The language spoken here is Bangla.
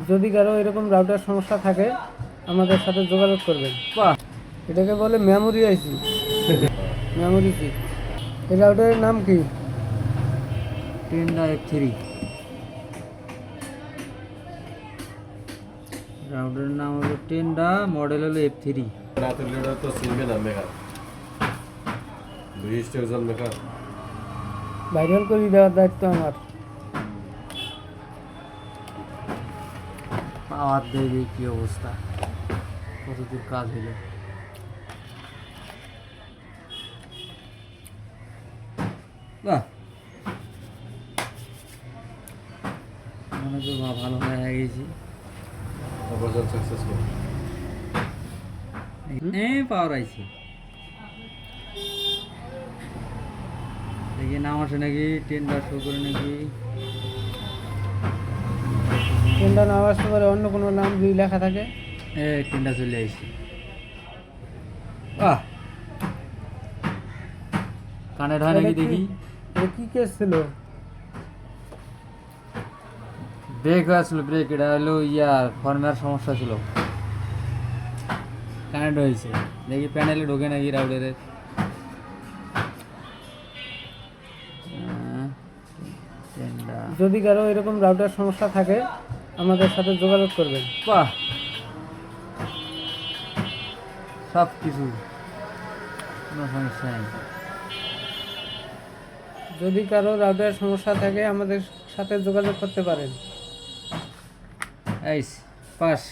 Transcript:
যদি কারো এরকম রাউটার সমস্যা থাকে আমাদের সাথে যোগাযোগ করবেন। বাহ, এটাকে বলে মেমোরি আইসি, মেমোরি চিপ। এই রাউটারের নাম কি? Tenda F3। রাউটারের নাম হলো টেন্ডা, মডেল হলো F3। রাতের লেডার তো চিনবে না মেঘা, বৃষ্টি একজন মেঘা। ভাইরাল করে দেওয়ার দায়িত্ব আমার। পাওয়ার দেবে কি অবস্থা, কতদূর কাজ হলো। বাহ, মনে তো ভালো হয়ে গেছি। Operation successful. পাওয়ার আইছে দেখি, নাম আসে নাকি, টেন্ডার শো করে নাকি। কোনটা নাম আসতে পারে, অন্য কোনো নাম যদি লেখা থাকে। টেন্ডার চলে আইছে। বাহ, কানেক্ট হয় নাকি দেখি। এটা কি কেস ছিল? ব্রেক হয়েছিল, ব্রেক। এটা হলো ইয়ার ফর্মের সমস্যা ছিল। কানেক্ট হয়েছে দেখি, প্যানেলে ঢোকে নাকি রাউটারের। যদি কারো এরকম রাউটার সমস্যা থাকে আমাদের সাথে যোগাযোগ করবেন। বাহ, সব কিছু, কোনো সমস্যা নেই। যদি কারো রাউটার সমস্যা থাকে আমাদের সাথে যোগাযোগ করতে পারেন। পাস।